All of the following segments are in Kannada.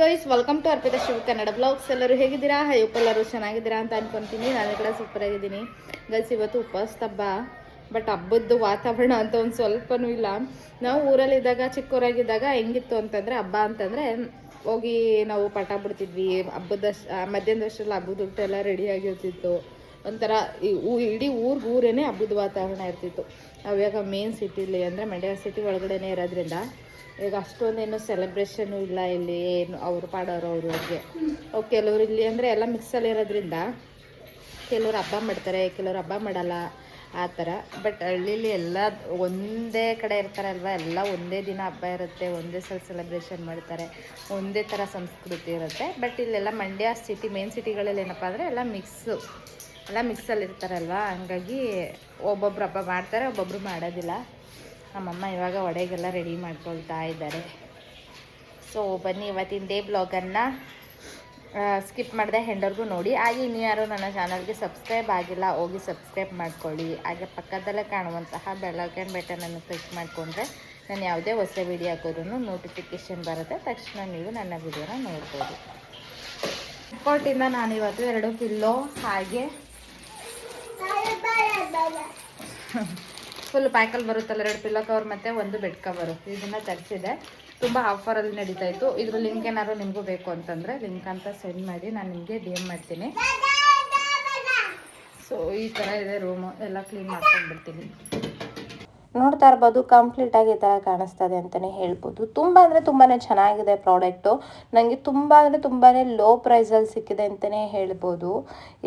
Guys welcome to Arpita Shiva Kannada blogs. ಎಲ್ಲರೂ ಹೇಗಿದ್ದೀರಾ? ಹೋಪ್ ಎಲ್ಲರೂ ಚೆನ್ನಾಗಿದ್ದೀರಾ ಅಂತ ಅನ್ಕೊಂತೀನಿ. ನಾನು ಕೂಡ ಸೂಪರ್ ಆಗಿದ್ದೀನಿ ಗೈಸ್. ಇವತ್ತು ಉಪವಾಸ ಹಬ್ಬ, ಬಟ್ ಹಬ್ಬದ್ದು ವಾತಾವರಣ ಅಂತ ಒಂದು ಸ್ವಲ್ಪನೂ ಇಲ್ಲ. ನಾವು ಊರಲ್ಲಿದ್ದಾಗ ಚಿಕ್ಕವರಾಗಿದ್ದಾಗ ಹೆಂಗಿತ್ತು ಅಂತಂದರೆ, ಹಬ್ಬ ಅಂತಂದರೆ ಹೋಗಿ ನಾವು ಪಟ ಬಿಡ್ತಿದ್ವಿ. ಹಬ್ಬದ ಮಧ್ಯಾಹ್ನದಷ್ಟರಲ್ಲಿ ಹಬ್ಬದ ಊಟ ಎಲ್ಲ ರೆಡಿಯಾಗಿರ್ತಿತ್ತು. ಒಂಥರ ಇಡೀ ಊರೇನೆ ಹಬ್ಬದ ವಾತಾವರಣ ಇರ್ತಿತ್ತು. ಅವಾಗ ಮೇನ್ ಸಿಟಿಲಿ ಅಂದರೆ ಮಂಡ್ಯ ಸಿಟಿ ಒಳಗಡೆನೇ ಇರೋದ್ರಿಂದ ಈಗ ಅಷ್ಟೊಂದೇನು ಸೆಲೆಬ್ರೇಷನ್ನು ಇಲ್ಲ ಇಲ್ಲಿ. ಏನು ಅವರು ಪಾಡೋರು ಅವ್ರಿಗೆ ಕೆಲವರು ಇಲ್ಲಿ ಅಂದರೆ ಎಲ್ಲ ಮಿಕ್ಸಲ್ಲಿ ಇರೋದ್ರಿಂದ ಕೆಲವರು ಹಬ್ಬ ಮಾಡ್ತಾರೆ, ಕೆಲವರು ಹಬ್ಬ ಮಾಡಲ್ಲ ಆ ಥರ. ಬಟ್ ಹಳ್ಳೀಲಿ ಎಲ್ಲ ಒಂದೇ ಕಡೆ ಇರ್ತಾರಲ್ವ, ಎಲ್ಲ ಒಂದೇ ದಿನ ಹಬ್ಬ ಇರುತ್ತೆ, ಒಂದೇ ಸಲ ಸೆಲೆಬ್ರೇಷನ್ ಮಾಡ್ತಾರೆ, ಒಂದೇ ಥರ ಸಂಸ್ಕೃತಿ ಇರುತ್ತೆ. ಬಟ್ ಇಲ್ಲೆಲ್ಲ ಮಂಡ್ಯ ಸಿಟಿ ಮೇನ್ ಸಿಟಿಗಳಲ್ಲಿ ಏನಪ್ಪ ಅಂದರೆ ಎಲ್ಲ ಮಿಕ್ಸಲ್ಲಿ ಇರ್ತಾರಲ್ವ, ಹಂಗಾಗಿ ಒಬ್ಬೊಬ್ರು ಹಬ್ಬ ಮಾಡ್ತಾರೆ, ಒಬ್ಬೊಬ್ರು ಮಾಡೋದಿಲ್ಲ. ನಮ್ಮಮ್ಮ ಇವಾಗ ಒಡೆಗೆಲ್ಲ ರೆಡಿ ಮಾಡ್ಕೊಳ್ತಾ ಇದ್ದಾರೆ. ಸೊ ಬನ್ನಿ ಇವತ್ತಿನ ಡೇ ಬ್ಲಾಗನ್ನು ಸ್ಕಿಪ್ ಮಾಡಿದೆ ಹೆಂಡರ್ಗೂ ನೋಡಿ. ಹಾಗೆ ಇನ್ನು ಯಾರು ನನ್ನ ಚಾನಲ್ಗೆ ಸಬ್ಸ್ಕ್ರೈಬ್ ಆಗಿಲ್ಲ, ಹೋಗಿ ಸಬ್ಸ್ಕ್ರೈಬ್ ಮಾಡ್ಕೊಳ್ಳಿ. ಹಾಗೆ ಪಕ್ಕದಲ್ಲೇ ಕಾಣುವಂತಹ ಬೆಲ್ಲೈಕನ್ ಬಟನನ್ನು ಕ್ಲಿಕ್ ಮಾಡಿಕೊಂಡ್ರೆ ನಾನು ಯಾವುದೇ ಹೊಸ ವಿಡಿಯೋ ಹಾಕೋದ್ರೂ ನೋಟಿಫಿಕೇಷನ್ ಬರುತ್ತೆ, ತಕ್ಷಣ ನೀವು ನನ್ನ ವಿಡಿಯೋನ ನೋಡ್ಬೋದು. ಕೋಟಿಂದ ನಾನಿವತ್ತು 2 ಪಿಲ್ಲೋ ಹಾಗೆ ಫುಲ್ ಪ್ಯಾಕಲ್ಲಿ ಬರುತ್ತಲ್ಲ 2 ಪಿಲ್ಲೋ ಕವರ್ ಮತ್ತು 1 ಬೆಡ್ ಕವರು, ಇದನ್ನು ತರಿಸಿದೆ. ತುಂಬ ಆಫರಲ್ಲಿ ನಡೀತಾ ಇತ್ತು. ಇದ್ರ ಲಿಂಕ್ ಏನಾದ್ರು ನಿಮಗೂ ಬೇಕು ಅಂತಂದರೆ ಲಿಂಕ್ ಅಂತ ಸೆಂಡ್ ಮಾಡಿ, ನಾನು ನಿಮಗೆ DM ಮಾಡ್ತೀನಿ. ಸೊ ಈ ಥರ ಇದೆ ರೂಮು, ಎಲ್ಲ ಕ್ಲೀನ್ ಮಾಡ್ಕೊಂಡ್ಬಿಡ್ತೀನಿ. ನೋಡ್ತಾ ಇರ್ಬೋದು ಕಂಪ್ಲೀಟಾಗಿ ಈ ಥರ ಕಾಣಿಸ್ತದೆ ಅಂತಲೇ ಹೇಳ್ಬೋದು. ತುಂಬ ಅಂದರೆ ತುಂಬಾ ಚೆನ್ನಾಗಿದೆ ಪ್ರಾಡಕ್ಟು. ನನಗೆ ತುಂಬ ಅಂದರೆ ತುಂಬಾ ಲೋ ಪ್ರೈಸಲ್ಲಿ ಸಿಕ್ಕಿದೆ ಅಂತಲೇ ಹೇಳ್ಬೋದು.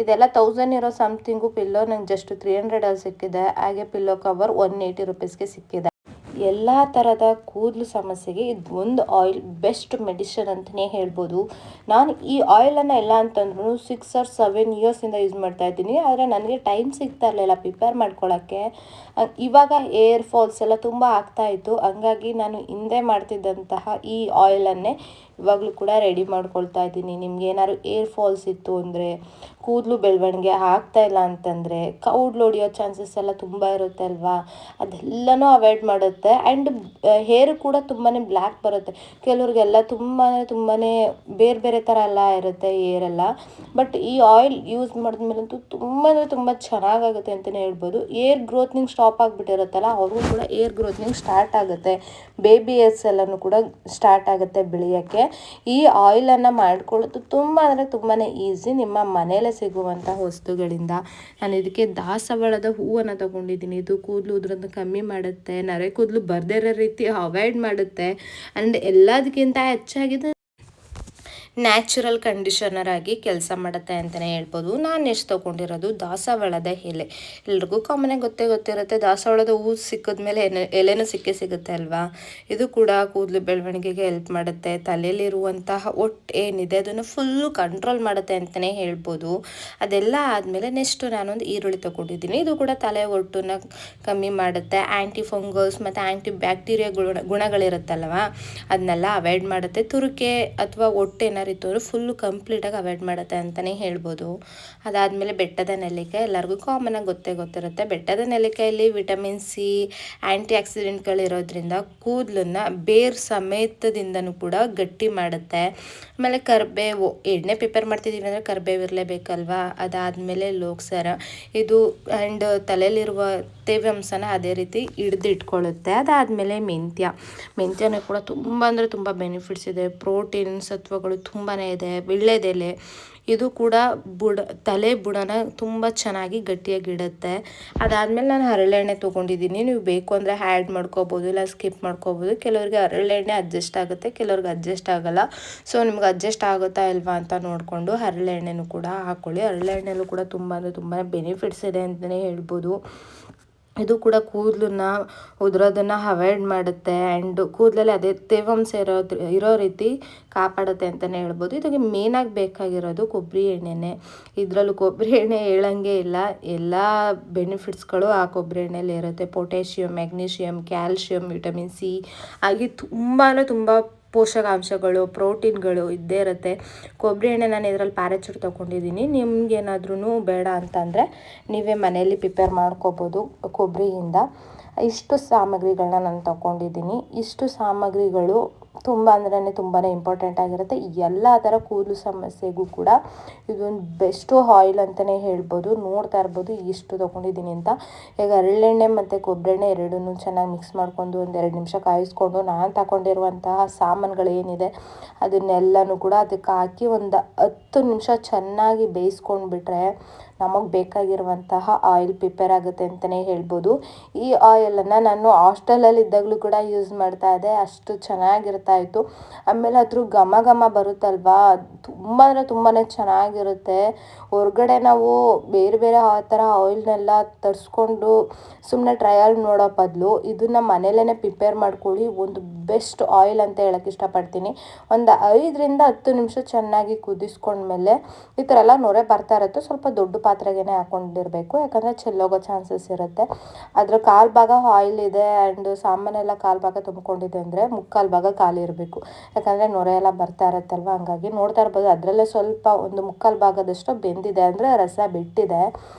ಇದೆಲ್ಲ 1000 ಇರೋ ಸಮಥಿಂಗು ಪಿಲ್ಲೋ ನಂಗೆ ಜಸ್ಟ್ 300ಅಲ್ಲಿ ಸಿಕ್ಕಿದೆ. ಹಾಗೆ ಪಿಲ್ಲೋ ಕವರ್ 180 ರೂಪೀಸ್ಗೆ ಸಿಕ್ಕಿದೆ. ಎಲ್ಲ ಥರದ ಕೂದಲು ಸಮಸ್ಯೆಗೆ ಇದು ಒಂದು ಆಯಿಲ್ ಬೆಸ್ಟ್ ಮೆಡಿಸಿನ್ ಅಂತಲೇ ಹೇಳ್ಬೋದು. ನಾನು ಈ ಆಯಿಲನ್ನು ಎಲ್ಲ ಅಂತಂದ್ರೂ 6 or 7 ಇಯರ್ಸಿಂದ ಯೂಸ್ ಮಾಡ್ತಾ ಇದ್ದೀನಿ. ಆದರೆ ನನಗೆ ಟೈಮ್ ಸಿಗ್ತಾ ಇರಲಿಲ್ಲ ಪ್ರಿಪೇರ್ ಮಾಡ್ಕೊಳ್ಳೋಕ್ಕೆ. ಇವಾಗ ಏರ್ ಫಾಲ್ಸ್ ಎಲ್ಲ ತುಂಬ ಆಗ್ತಾಯಿತ್ತು, ಹಂಗಾಗಿ ನಾನು ಹಿಂದೆ ಮಾಡ್ತಿದ್ದಂತಹ ಈ ಆಯಿಲನ್ನೇ ಇವಾಗಲೂ ಕೂಡ ರೆಡಿ ಮಾಡ್ಕೊಳ್ತಾ ಇದ್ದೀನಿ. ನಿಮ್ಗೆ ಏನಾದ್ರು ಏರ್ ಫಾಲ್ಸ್ ಇತ್ತು ಅಂದರೆ, ಕೂದಲು ಬೆಳವಣಿಗೆ ಆಗ್ತಾಯಿಲ್ಲ ಅಂತಂದರೆ, ಕೌಡ್ಲು ಹೊಡಿಯೋ ಚಾನ್ಸಸ್ ಎಲ್ಲ ತುಂಬ ಇರುತ್ತೆ ಅಲ್ವಾ, ಅದೆಲ್ಲನೂ ಅವಾಯ್ಡ್ ಮಾಡುತ್ತೆ. ಆ್ಯಂಡ್ ಹೇರು ಕೂಡ ತುಂಬಾ ಬ್ಲ್ಯಾಕ್ ಬರುತ್ತೆ. ಕೆಲವ್ರಿಗೆಲ್ಲ ತುಂಬಾ ಬೇರೆ ಬೇರೆ ಥರ ಎಲ್ಲ ಇರುತ್ತೆ ಏರೆಲ್ಲ. ಬಟ್ ಈ ಆಯಿಲ್ ಯೂಸ್ ಮಾಡಿದ್ಮೇಲಂತೂ ತುಂಬ ಚೆನ್ನಾಗಾಗುತ್ತೆ ಅಂತಲೇ ಹೇಳ್ಬೋದು. ಏರ್ ಗ್ರೋತ್ನಿಂಗ್ ಸ್ಟಾಪ್ ಆಗಿಬಿಟ್ಟಿರುತ್ತಲ್ಲ, ಅವ್ರಿಗೂ ಕೂಡ ಏರ್ ಗ್ರೋತ್ನಿಂಗ್ ಸ್ಟಾರ್ಟ್ ಆಗುತ್ತೆ. ಬೇಬಿ ಏರ್ಸ್ ಎಲ್ಲನೂ ಕೂಡ ಸ್ಟಾರ್ಟ್ ಆಗುತ್ತೆ ಬೆಳೆಯೋಕ್ಕೆ. ಈ ಆಯಿಲನ್ನು ಮಾಡ್ಕೊಳ್ಳೋದು ತುಂಬ ಈಸಿ, ನಿಮ್ಮ ಮನೆಯಲ್ಲೇ ಸಿಗುವಂಥ ವಸ್ತುಗಳಿಂದ. ನಾನು ಇದಕ್ಕೆ ದಾಸವಾಳದ ಹೂವನ್ನು ತೊಗೊಂಡಿದ್ದೀನಿ. ಇದು ಕೂದಲು ಉದ್ರೋದನ್ನ ಕಮ್ಮಿ ಮಾಡುತ್ತೆ, ನರೆ ಕೂದಲು ಬರ್ದೇ ಇರೋ ರೀತಿ ಅವಾಯ್ಡ್ ಮಾಡುತ್ತೆ. ಆ್ಯಂಡ್ ಎಲ್ಲದಕ್ಕಿಂತ ಹೆಚ್ಚಾಗಿದೆ ನ್ಯಾಚುರಲ್ ಕಂಡೀಷನರ್ ಆಗಿ ಕೆಲಸ ಮಾಡುತ್ತೆ ಅಂತಲೇ ಹೇಳ್ಬೋದು. ನಾನು ಎಷ್ಟು ತೊಗೊಂಡಿರೋದು ದಾಸವಾಳದ ಎಲೆ. ಎಲ್ರಿಗೂ ಕಾಮನಾಗಿ ಗೊತ್ತಿರುತ್ತೆ, ದಾಸವಾಳದ ಹೂವು ಸಿಕ್ಕಿದ್ಮೇಲೆ ಎಲೆನೂ ಸಿಗುತ್ತೆ ಅಲ್ವಾ. ಇದು ಕೂಡ ಕೂದಲು ಬೆಳವಣಿಗೆಗೆ ಹೆಲ್ಪ್ ಮಾಡುತ್ತೆ. ತಲೆಯಲ್ಲಿರುವಂತಹ ಒಟ್ಟು ಏನಿದೆ ಅದನ್ನು ಫುಲ್ಲು ಕಂಟ್ರೋಲ್ ಮಾಡುತ್ತೆ ಅಂತಲೇ ಹೇಳ್ಬೋದು. ಅದೆಲ್ಲ ಆದಮೇಲೆ ನೆಕ್ಸ್ಟು ನಾನೊಂದು ಈರುಳ್ಳಿ ತೊಗೊಂಡಿದ್ದೀನಿ. ಇದು ಕೂಡ ತಲೆ ಒಟ್ಟನ್ನ ಕಮ್ಮಿ ಮಾಡುತ್ತೆ. ಆ್ಯಂಟಿ ಫಂಗಸ್ ಮತ್ತು ಆ್ಯಂಟಿ ಬ್ಯಾಕ್ಟೀರಿಯಾ ಗುಣಗಳಿರುತ್ತಲ್ವ, ಅದನ್ನೆಲ್ಲ ಅವಾಯ್ಡ್ ಮಾಡುತ್ತೆ. ತುರಿಕೆ ಅಥವಾ ಒಟ್ಟೇನಾರು ಇತ್ತು ಫುಲ್ಲು ಕಂಪ್ಲೀಟಾಗಿ ಅವಾಯ್ಡ್ ಮಾಡುತ್ತೆ ಅಂತಲೇ ಹೇಳ್ಬೋದು. ಅದಾದಮೇಲೆ ಬೆಟ್ಟದ ನೆಲ್ಲಿಕಾಯಿ, ಎಲ್ಲರಿಗೂ ಕಾಮನಾಗಿ ಗೊತ್ತಿರುತ್ತೆ. ಬೆಟ್ಟದ ನೆಲ್ಲಿಕಾಯಲ್ಲಿ ವಿಟಮಿನ್ ಸಿ, ಆ್ಯಂಟಿ ಆಕ್ಸಿಡೆಂಟ್ಗಳಿರೋದ್ರಿಂದ ಕೂದಲನ್ನು ಬೇರ್ ಸಮೇತದಿಂದನೂ ಕೂಡ ಗಟ್ಟಿ ಮಾಡುತ್ತೆ. ಆಮೇಲೆ ಕರಿಬೇವು, ಎಣ್ಣೆ ಪ್ರಿಪೇರ್ ಮಾಡ್ತಿದ್ದೀವಿ ಅಂದರೆ ಕರಿಬೇವು ಇರಲೇಬೇಕಲ್ವಾ. ಅದಾದಮೇಲೆ ಲೋಕಸರ, ಇದು ಆ್ಯಂಡ್ ತಲೆಯಲ್ಲಿರುವ ತೇವಾಂಶನ ಅದೇ ರೀತಿ ಹಿಡಿದಿಟ್ಕೊಳ್ಳುತ್ತೆ. ಅದಾದಮೇಲೆ ಮೆಂತ್ಯನೂ ಕೂಡ ತುಂಬ ಬೆನಿಫಿಟ್ಸ್ ಇದೆ. ಪ್ರೋಟೀನ್ ಸತ್ವಗಳು ತುಂಬಾ ಇದೆ. ವೀಳ್ಯದೆಲೆ, ಇದು ಕೂಡ ತಲೆ ಬುಡನ ತುಂಬ ಚೆನ್ನಾಗಿ ಗಟ್ಟಿಯಾಗಿಡುತ್ತೆ. ಅದಾದಮೇಲೆ ನಾನು ಹರಳೆಣ್ಣೆ ತೊಗೊಂಡಿದ್ದೀನಿ. ನೀವು ಬೇಕು ಅಂದರೆ ಆ್ಯಡ್ ಮಾಡ್ಕೋಬೋದು, ಇಲ್ಲ ಸ್ಕಿಪ್ ಮಾಡ್ಕೋಬೋದು. ಕೆಲವ್ರಿಗೆ ಹರಳೆಣ್ಣೆ ಅಡ್ಜಸ್ಟ್ ಆಗುತ್ತೆ, ಕೆಲವ್ರಿಗೆ ಅಡ್ಜಸ್ಟ್ ಆಗೋಲ್ಲ. ಸೊ ನಿಮ್ಗೆ ಅಡ್ಜಸ್ಟ್ ಆಗುತ್ತಾ ಇಲ್ವಾ ಅಂತ ನೋಡಿಕೊಂಡು ಹರಳೆಣ್ಣೆನೂ ಕೂಡ ಹಾಕ್ಕೊಳ್ಳಿ. ಹರಳೆಣ್ಣೆಲೂ ಕೂಡ ತುಂಬ ಬೆನಿಫಿಟ್ಸ್ ಇದೆ ಅಂತಲೇ ಹೇಳ್ಬೋದು. ಇದು ಕೂಡ ಕೂದಲನ್ನ ಉದುರೋದನ್ನು ಅವಾಯ್ಡ್ ಮಾಡುತ್ತೆ. ಆ್ಯಂಡ್ ಕೂದಲಲ್ಲಿ ಅದೇ ತೇವಾಂಶ ಇರೋ ರೀತಿ ಕಾಪಾಡುತ್ತೆ ಅಂತಲೇ ಹೇಳ್ಬೋದು. ಇದಕ್ಕೆ ಮೇನಾಗಿ ಬೇಕಾಗಿರೋದು ಕೊಬ್ಬರಿ ಎಣ್ಣೆನೇ. ಇದರಲ್ಲೂ ಕೊಬ್ಬರಿ ಎಣ್ಣೆ ಹೇಳಂಗೆ ಇಲ್ಲ, ಎಲ್ಲ ಬೆನಿಫಿಟ್ಸ್ಗಳು ಆ ಕೊಬ್ಬರಿ ಎಣ್ಣೆಯಲ್ಲಿ ಇರುತ್ತೆ. Potassium, magnesium, calcium, vitamin C ಹಾಗೆ ತುಂಬ ಪೋಷಕಾಂಶಗಳು, ಪ್ರೋಟೀನ್ಗಳು ಇದ್ದೇ ಇರುತ್ತೆ. ಕೊಬ್ಬರಿ ಎಣ್ಣೆ ನಾನು ಇದರಲ್ಲಿ ಪ್ಯಾರಾಚೂಟ್ ತೊಗೊಂಡಿದ್ದೀನಿ. ನಿಮ್ಗೇನಾದ್ರೂ ಬೇಡ ಅಂತಂದರೆ ನೀವೇ ಮನೆಯಲ್ಲಿ ಪ್ರಿಪೇರ್ ಮಾಡ್ಕೋಬೋದು ಕೊಬ್ಬರಿಯಿಂದ. ಇಷ್ಟು ಸಾಮಗ್ರಿಗಳನ್ನ ನಾನು ತೊಗೊಂಡಿದ್ದೀನಿ. ಇಷ್ಟು ಸಾಮಗ್ರಿಗಳು ತುಂಬ ಅಂದ್ರೆ ತುಂಬಾ ಇಂಪಾರ್ಟೆಂಟ್ ಆಗಿರುತ್ತೆ. ಎಲ್ಲ ಥರ ಕೂದಲು ಸಮಸ್ಯೆಗೂ ಕೂಡ ಇದೊಂದು ಬೆಸ್ಟು ಆಯಿಲ್ ಅಂತಲೇ ಹೇಳ್ಬೋದು. ನೋಡ್ತಾ ಇರ್ಬೋದು ಎಷ್ಟು ತೊಗೊಂಡಿದ್ದೀನಿ ಅಂತ. ಈಗ ಹರಳೆಣ್ಣೆ ಮತ್ತು ಕೊಬ್ಬರೆಣ್ಣೆ ಎರಡನ್ನೂ ಚೆನ್ನಾಗಿ ಮಿಕ್ಸ್ ಮಾಡ್ಕೊಂಡು 1-2 ನಿಮಿಷ ಕಾಯಿಸ್ಕೊಂಡು ನಾನು ತಗೊಂಡಿರುವಂತಹ ಸಾಮಾನುಗಳೇನಿದೆ ಅದನ್ನೆಲ್ಲನೂ ಕೂಡ ಅದಕ್ಕೆ ಹಾಕಿ ಒಂದು 10 ನಿಮಿಷ ಚೆನ್ನಾಗಿ ಬೇಯಿಸ್ಕೊಂಡ್ಬಿಟ್ರೆ ನಮಗೆ ಬೇಕಾಗಿರುವಂತಹ ಆಯಿಲ್ ಪ್ರಿಪೇರ್ ಆಗುತ್ತೆ ಅಂತಲೇ ಹೇಳ್ಬೋದು. ಈ ಆಯಿಲನ್ನು ನಾನು ಹಾಸ್ಟೆಲಲ್ಲಿ ಇದ್ದಾಗಲೂ ಕೂಡ ಯೂಸ್ ಮಾಡ್ತಾ ಇದ್ದೆ. ಅಷ್ಟು ಚೆನ್ನಾಗಿರ್ತಾಯಿತ್ತು. ಆಮೇಲೆ ಅದ್ರ ಘಮ ಘಮ ಬರುತ್ತಲ್ವಾ, ತುಂಬ ಅಂದರೆ ತುಂಬಾ ಚೆನ್ನಾಗಿರುತ್ತೆ. ಹೊರಗಡೆ ನಾವು ಬೇರೆ ಬೇರೆ ಆ ಥರ ಆಯಿಲ್ನೆಲ್ಲ ತರಿಸ್ಕೊಂಡು ಸುಮ್ಮನೆ ಟ್ರಯಲ್ ನೋಡೋ ಬದಲು ಇದನ್ನು ಮನೇಲೇ ಪ್ರಿಪೇರ್ ಮಾಡ್ಕೊಳ್ಳಿ. ಒಂದು ಬೆಸ್ಟ್ ಆಯಿಲ್ ಅಂತ ಹೇಳೋಕ್ಕೆ ಇಷ್ಟಪಡ್ತೀನಿ. ಒಂದು 5-10 ನಿಮಿಷ ಚೆನ್ನಾಗಿ ಕುದಿಸ್ಕೊಂಡ್ಮೇಲೆ ಈ ಥರ ಎಲ್ಲ ನೊರೆ ಬರ್ತಾ ಇರುತ್ತೆ. ಸ್ವಲ್ಪ ದೊಡ್ಡ ಪಾತ್ರೆಗೆ ಹಾಕೊಂಡಿರಬೇಕು, ಯಾಕಂದರೆ ಚೆಲ್ಲೋಗೋ ಚಾನ್ಸಸ್ ಇರುತ್ತೆ. ಅದ್ರ ಕಾಲು ಭಾಗ ಆಯಿಲ್ ಇದೆ ಆ್ಯಂಡ್ ಸಾಮಾನೆಲ್ಲ ಕಾಲು ಭಾಗ ತುಂಬಿಕೊಂಡಿದೆ ಅಂದರೆ ಮುಕ್ಕಾಲು ಭಾಗ ಖಾಲಿ ಇರಬೇಕು. ಯಾಕಂದರೆ ನೊರೆ ಎಲ್ಲ ಬರ್ತಾ ಇರುತ್ತಲ್ವ, ಹಂಗಾಗಿ ನೋಡ್ತಾ ಇರ್ಬೋದು ಅದರಲ್ಲೇ ಸ್ವಲ್ಪ ಒಂದು ಮುಕ್ಕಾಲು ಭಾಗದಷ್ಟು ಬೆಂದಿದೆ ಅಂದರೆ ರಸ ಬಿಟ್ಟಿದೆ.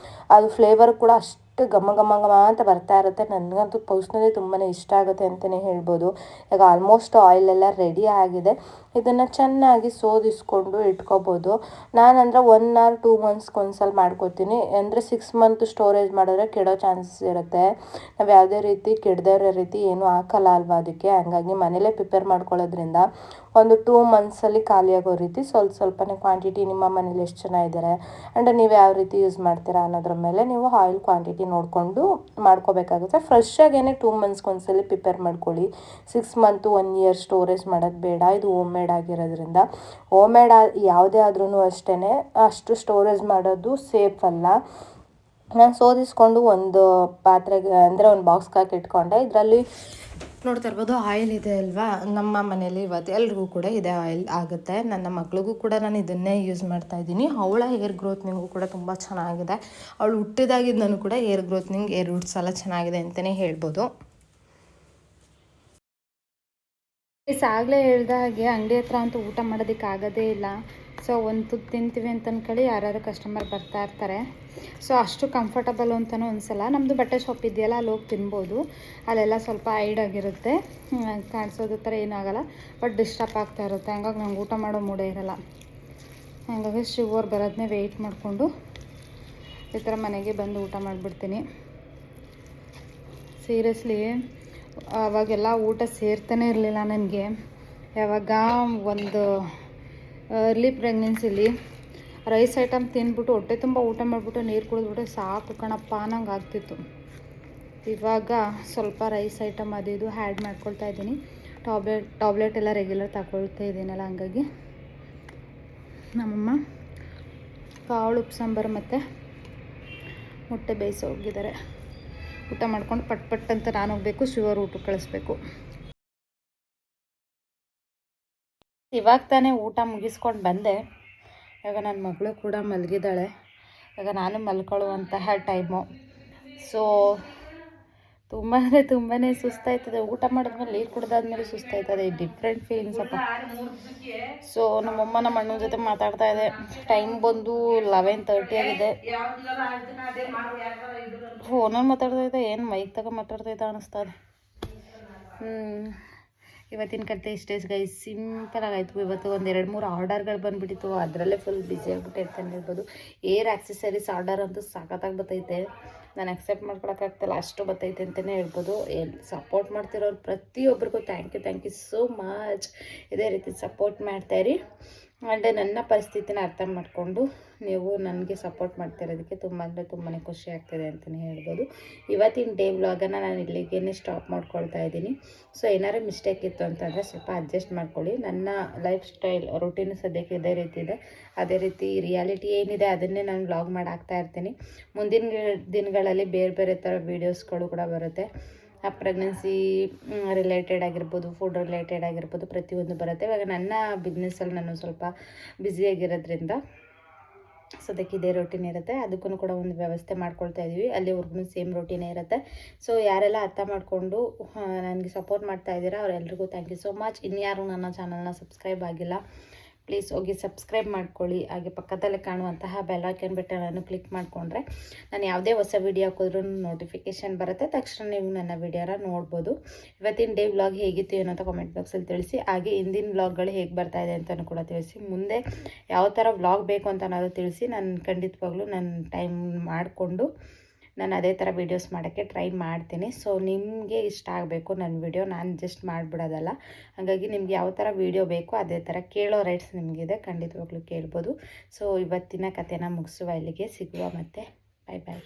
ಅದು ಫ್ಲೇವರ್ ಕೂಡ ಅಷ್ಟು ಘಮ ಘಮ ಘಮ ಅಂತ ಬರ್ತಾ ಇರುತ್ತೆ. ನನಗಂತೂ ಪರ್ಸ್ನಲಿ ತುಂಬಾ ಇಷ್ಟ ಆಗುತ್ತೆ ಅಂತಲೇ ಹೇಳ್ಬೋದು. ಈಗ ಆಲ್ಮೋಸ್ಟ್ ಆಯಿಲೆಲ್ಲ ರೆಡಿ ಆಗಿದೆ. ಇದನ್ನು ಚೆನ್ನಾಗಿ ಸೋದಿಸ್ಕೊಂಡು ಇಟ್ಕೋಬೋದು. ನಾನಂದರೆ 1 or 2 ಮಂತ್ಸ್ಗೆ ಒಂದ್ಸಲ ಮಾಡ್ಕೋತೀನಿ. ಅಂದರೆ 6 ಮಂತ್ ಸ್ಟೋರೇಜ್ ಮಾಡಿದ್ರೆ ಕೆಡೋ ಚಾನ್ಸಸ್ ಇರುತ್ತೆ. ನಾವು ಯಾವುದೇ ರೀತಿ ಕೆಡದೇ ಇರೋ ರೀತಿ ಏನೂ ಹಾಕಲ್ಲ ಅಲ್ವಾ ಅದಕ್ಕೆ. ಹಂಗಾಗಿ ಮನೇಲೇ ಪ್ರಿಪೇರ್ ಮಾಡ್ಕೊಳ್ಳೋದ್ರಿಂದ ಒಂದು 2 ಮಂತ್ಸಲ್ಲಿ ಖಾಲಿಯಾಗೋ ರೀತಿ ಸ್ವಲ್ಪನೇ ಕ್ವಾಂಟಿಟಿ ನಿಮ್ಮ ಮನೇಲಿ ಎಷ್ಟು ಜನ ಇದ್ದಾರೆ ಆ್ಯಂಡ್ ನೀವು ಯಾವ ರೀತಿ ಯೂಸ್ ಮಾಡ್ತೀರಾ ಅನ್ನೋದ್ರ ಮೇಲೆ ನೀವು ಆಯಿಲ್ ಕ್ವಾಂಟಿಟಿ ನೋಡಿಕೊಂಡು ಮಾಡ್ಕೋಬೇಕಾಗುತ್ತೆ. ಫ್ರೆಶ್ ಆಗೇನೆ 2 ಮಂತ್ಸ್ಗೆ ಒಂದ್ಸಲಿ ಪ್ರಿಪೇರ್ ಮಾಡ್ಕೊಳ್ಳಿ. 6 ಮಂತು 1 year ಸ್ಟೋರೇಜ್ ಮಾಡೋದು ಬೇಡ. ಇದು ಹೋಮ್ ಮೇಡ್ ಆಗಿರೋದ್ರಿಂದ, ಹೋಮ್ ಮೇಡ್ ಯಾವುದೇ ಆದ್ರೂ ಅಷ್ಟೇ ಅಷ್ಟು ಸ್ಟೋರೇಜ್ ಮಾಡೋದು ಸೇಫ್ ಅಲ್ಲ. ನಾನು ಸೋದಿಸ್ಕೊಂಡು ಒಂದು ಪಾತ್ರೆಗೆ ಅಂದರೆ ಒಂದು ಬಾಕ್ಸ್ಗೆ ಹಾಕಿ ಇಟ್ಕೊಂಡೆ. ಇದರಲ್ಲಿ ನೋಡ್ತಾ ಇರ್ಬೋದು ಆಯಿಲ್ ಇದೆ ಅಲ್ವಾ, ನಮ್ಮ ಮನೇಲಿ ಇವತ್ತು ಎಲ್ರಿಗೂ ಕೂಡ ಇದೇ ಆಯಿಲ್ ಆಗುತ್ತೆ. ನನ್ನ ಮಗಳಿಗೂ ಕೂಡ ನಾನು ಇದನ್ನೇ ಯೂಸ್ ಮಾಡ್ತಾ ಇದ್ದೀನಿ. ಅವಳ ಹೇರ್ ಗ್ರೋತ್ನಿಂಗು ಕೂಡ ತುಂಬ ಚೆನ್ನಾಗಿದೆ. ಅವಳು ಹುಟ್ಟಿದಾಗಿದ್ದನೂ ಕೂಡ ಹೇರ್ ಗ್ರೋತ್ನಿಂಗ್, ಹೇರ್ ರೂಟ್ಸ್ ಎಲ್ಲ ಚೆನ್ನಾಗಿದೆ ಅಂತಲೇ ಹೇಳ್ಬೋದು. ಆಗಲೇ ಹೇಳ್ದ ಹಾಗೆ ಅಂಗಡಿ ಹತ್ರ ಅಂತೂ ಊಟ ಮಾಡೋದಕ್ಕೆ ಆಗೋದೇ ಇಲ್ಲ. ಸೊ ಒಂದು ತುತ್ತು ತಿಂತೀವಿ ಅಂತ ಅಂದ್ಕೊಳ್ಳಿ ಯಾರು ಕಸ್ಟಮರ್ ಬರ್ತಾ ಇರ್ತಾರೆ. ಸೊ ಅಷ್ಟು ಕಂಫರ್ಟಬಲ್ ಅಂತಲೂ ಅನಿಸಲ್ಲ. ನಮ್ಮದು ಬಟ್ಟೆ ಶಾಪ್ ಇದೆಯಲ್ಲ, ಅಲ್ಲಿ ಹೋಗಿ ತಿನ್ಬೋದು. ಅಲ್ಲೆಲ್ಲ ಸ್ವಲ್ಪ ಹೈಡಾಗಿರುತ್ತೆ, ಕಾಣಿಸೋದು ಥರ ಏನಾಗಲ್ಲ, ಬಟ್ ಡಿಸ್ಟರ್ಬ್ ಆಗ್ತಾ ಇರುತ್ತೆ. ಹಂಗಾಗಿ ನಂಗೆ ಊಟ ಮಾಡೋ ಮೂಡೇ ಇರೋಲ್ಲ. ಹಾಗಾಗಿ ಶಿವರ್ ಬರೋದನ್ನೇ ವೆಯ್ಟ್ ಮಾಡಿಕೊಂಡು ಈ ಥರ ಮನೆಗೆ ಬಂದು ಊಟ ಮಾಡಿಬಿಡ್ತೀನಿ. ಸೀರಿಯಸ್ಲಿ ಅವಾಗೆಲ್ಲ ಊಟ ಸೇರ್ತಾನೆ ಇರಲಿಲ್ಲ ನನಗೆ. ಯಾವಾಗ ಒಂದು ಅರ್ಲಿ ಪ್ರೆಗ್ನೆನ್ಸಿಲಿ ರೈಸ್ ಐಟಮ್ ತಿಂದ್ಬಿಟ್ಟು ಹೊಟ್ಟೆ ತುಂಬ ಊಟ ಮಾಡಿಬಿಟ್ಟು ನೀರು ಕುಡಿದ್ಬಿಟ್ಟು ಸಾಕು ಕಣಪ್ಪ ಅನ್ನಂಗೆ ಆಗ್ತಿತ್ತು. ಇವಾಗ ಸ್ವಲ್ಪ ರೈಸ್ ಐಟಮ್ ಅದು ಇದು ಆ್ಯಡ್ ಮಾಡ್ಕೊಳ್ತಾ ಇದ್ದೀನಿ. ಟಾಬ್ಲೆಟ್ ಎಲ್ಲ ರೆಗ್ಯುಲರ್ ತಗೊಳ್ತಾ ಇದ್ದೀನಲ್ಲ, ಹಂಗಾಗಿ ನಮ್ಮಮ್ಮ ಕಾಳು ಉಪ್ಪು ಸಾಂಬಾರು ಮತ್ತು ಮೊಟ್ಟೆ ಬೇಯಿಸಿ ಹೋಗಿದ್ದಾರೆ. ಊಟ ಮಾಡ್ಕೊಂಡು ಪಟ್ ಅಂತ ನಾನು ಹೋಗಬೇಕು, ಶಿವರ್ ಊಟಕ್ಕೆ ಕಳಿಸ್ಬೇಕು. ಇವಾಗ ತಾನೇ ಊಟ ಮುಗಿಸ್ಕೊಂಡು ಬಂದೆ. ಇವಾಗ ನನ್ನ ಮಗಳು ಕೂಡ ಮಲಗಿದ್ದಾಳೆ. ಇವಾಗ ನಾನು ಮಲ್ಕೊಳ್ಳುವಂತಹ ಟೈಮು. ಸೊ ತುಂಬಾ ಸುಸ್ತಾಯ್ತದೆ. ಊಟ ಮಾಡಿದ್ಮೇಲೆ ನೀರು ಕುಡ್ದಾದ್ಮೇಲೆ ಸುಸ್ತಾಯ್ತದೆ. ಡಿಫ್ರೆಂಟ್ ಫೀಲಿಂಗ್ಸ್ ಅಪ್ಪ. ಸೊ ನಮ್ಮಮ್ಮ ನಮ್ಮ ಅಣ್ಣನ ಜೊತೆ ಮಾತಾಡ್ತಾ ಇದೆ. ಟೈಮ್ ಬಂದು 11:30 ಆಗಿದೆ. ಫೋನಲ್ಲಿ ಮಾತಾಡ್ತಾ ಇದ್ದೆ, ಏನು ಮೈಕ್ ತಗೋ ಮಾತಾಡ್ತಾ ಇದ್ದ ಅನ್ನಿಸ್ತದೆ. ಇವತ್ತಿನ ಕತೆ ಇಷ್ಟೇ ಗೈಸ್, ಸಿಂಪಲಾಗಿ ಆಯಿತು. ಇವತ್ತು 1-2-3 ಆರ್ಡರ್ಗಳು ಬಂದುಬಿಟ್ಟಿತ್ತು, ಅದರಲ್ಲೇ ಫುಲ್ ಬ್ಯುಸಿ ಆಗಿಬಿಟ್ಟೆ ಅಂತಲೇ ಹೇಳ್ಬೋದು. ಏರ್ ಆಕ್ಸೆಸರೀಸ್ ಆರ್ಡರ್ ಅಂತೂ ಸಖತ್ತಾಗಿ ಬರ್ತೈತೆ. ನಾನು ಅಕ್ಸೆಪ್ಟ್ ಮಾಡ್ಕೊಳಕ್ಕಾಗ್ತಿಲ್ಲ, ಅಷ್ಟು ಬರ್ತೈತೆ ಅಂತಲೇ ಹೇಳ್ಬೋದು. ಸಪೋರ್ಟ್ ಮಾಡ್ತಿರೋರು ಪ್ರತಿಯೊಬ್ಬರಿಗೂ ಥ್ಯಾಂಕ್ ಯು ಸೋ ಮಚ್. ಇದೇ ರೀತಿ ಸಪೋರ್ಟ್ ಮಾಡ್ತಾಯಿರಿ. ಆ್ಯಂಡ್ ನನ್ನ ಪರಿಸ್ಥಿತಿನ ಅರ್ಥ ಮಾಡಿಕೊಂಡು ನೀವು ನನಗೆ ಸಪೋರ್ಟ್ ಮಾಡ್ತಿರೋದಕ್ಕೆ ತುಂಬಾ ಖುಷಿ ಆಗ್ತಿದೆ ಅಂತಲೇ ಹೇಳ್ಬೋದು. ಇವತ್ತಿನ ಡೇ ವ್ಲಾಗನ್ನು ನಾನು ಇಲ್ಲಿಗೇ ಸ್ಟಾಪ್ ಮಾಡ್ಕೊಳ್ತಾ ಇದ್ದೀನಿ. ಸೊ ಏನಾದ್ರು ಮಿಸ್ಟೇಕ್ ಇತ್ತು ಅಂತಂದರೆ ಸ್ವಲ್ಪ ಅಡ್ಜಸ್ಟ್ ಮಾಡ್ಕೊಳ್ಳಿ. ನನ್ನ ಲೈಫ್ ಸ್ಟೈಲ್ ರೂಟೀನು ಸದ್ಯಕ್ಕೆ ಇದೇ ರೀತಿ ಇದೆ. ಅದೇ ರೀತಿ ರಿಯಾಲಿಟಿ ಏನಿದೆ ಅದನ್ನೇ ನಾನು ವ್ಲಾಗ್ ಮಾಡಿ ಹಾಕ್ತಾ ಇರ್ತೀನಿ. ಮುಂದಿನ ದಿನಗಳಲ್ಲಿ ಬೇರೆ ಥರ ವೀಡಿಯೋಸ್ಗಳು ಕೂಡ ಬರುತ್ತೆ. ಪ್ರೆಗ್ನೆನ್ಸಿ ರಿಲೇಟೆಡ್ ಆಗಿರ್ಬೋದು, ಫುಡ್ ರಿಲೇಟೆಡ್ ಆಗಿರ್ಬೋದು, ಪ್ರತಿಯೊಂದು ಬರುತ್ತೆ. ಇವಾಗ ನನ್ನ ಬಿಸ್ನೆಸ್ಸಲ್ಲಿ ನಾನು ಸ್ವಲ್ಪ ಬ್ಯುಸಿಯಾಗಿರೋದ್ರಿಂದ ಸದ್ಯಕ್ಕೆ ಇದೇ ರೂಟೀನ್ ಇರುತ್ತೆ. ಅದಕ್ಕೂ ಕೂಡ ಒಂದು ವ್ಯವಸ್ಥೆ ಮಾಡ್ಕೊಳ್ತಾ ಇದ್ದೀವಿ. ಅಲ್ಲಿವರೆಗೂ ಸೇಮ್ ರೂಟೀನೇ ಇರುತ್ತೆ. ಸೊ ಯಾರೆಲ್ಲ ಅರ್ಥ ಮಾಡಿಕೊಂಡು ನನಗೆ ಸಪೋರ್ಟ್ ಮಾಡ್ತಾ ಇದ್ದೀರಾ ಅವರೆಲ್ರಿಗೂ ಥ್ಯಾಂಕ್ ಯು ಸೋ ಮಚ್. ಇನ್ಯಾರು ನನ್ನ ಚಾನಲ್ನ ಸಬ್ಸ್ಕ್ರೈಬ್ ಆಗಿಲ್ಲ ಪ್ಲೀಸ್ ಹೋಗಿ ಸಬ್ಸ್ಕ್ರೈಬ್ ಮಾಡ್ಕೊಳ್ಳಿ. ಹಾಗೆ ಪಕ್ಕದಲ್ಲೇ ಕಾಣುವಂತಹ ಬೆಲ್ ಐಕಾನ್ ಬಟನನ್ನು ಕ್ಲಿಕ್ ಮಾಡಿಕೊಂಡ್ರೆ ನಾನು ಯಾವುದೇ ಹೊಸ ವೀಡಿಯೋ ಹಾಕಿದ್ರೂ ನೋಟಿಫಿಕೇಷನ್ ಬರುತ್ತೆ, ತಕ್ಷಣ ನೀವು ನನ್ನ ವೀಡಿಯೋನ ನೋಡ್ಬೋದು. ಇವತ್ತಿನ ಡೇ ವ್ಲಾಗ್ ಹೇಗಿತ್ತು ಏನೋ ಅಂತ ಕಾಮೆಂಟ್ ಬಾಕ್ಸಲ್ಲಿ ತಿಳಿಸಿ. ಹಾಗೆ ಹಿಂದಿನ ವ್ಲಾಗ್ಗಳು ಹೇಗೆ ಬರ್ತಾಯಿದೆ ಅಂತಲೂ ಕೂಡ ತಿಳಿಸಿ. ಮುಂದೆ ಯಾವ ಥರ ವ್ಲಾಗ್ ಬೇಕು ಅಂತ ಅನ್ನೋದು ತಿಳಿಸಿ. ನಾನು ಖಂಡಿತವಾಗ್ಲೂ ನನ್ನ ಟೈಮ್ ಮಾಡಿಕೊಂಡು ನಾನು ಅದೇ ಥರ ವೀಡಿಯೋಸ್ ಮಾಡೋಕ್ಕೆ ಟ್ರೈ ಮಾಡ್ತೀನಿ. ಸೊ ನಿಮಗೆ ಇಷ್ಟ ಆಗಬೇಕು ನನ್ನ ವೀಡಿಯೋ, ನಾನು ಜಸ್ಟ್ ಮಾಡಿಬಿಡೋದಲ್ಲ. ಹಾಗಾಗಿ ನಿಮ್ಗೆ ಯಾವ ಥರ ವೀಡಿಯೋ ಬೇಕೋ ಅದೇ ಥರ ಕೇಳೋ ರೈಟ್ಸ್ ನಿಮಗಿದೆ, ಖಂಡಿತವಾಗ್ಲೂ ಕೇಳ್ಬೋದು. ಸೊ ಇವತ್ತಿನ ಕಥೆನ ಮುಗಿಸುವ, ಇಲ್ಲಿಗೆ ಸಿಗುವ, ಮತ್ತೆ ಬಾಯ್ ಬಾಯ್.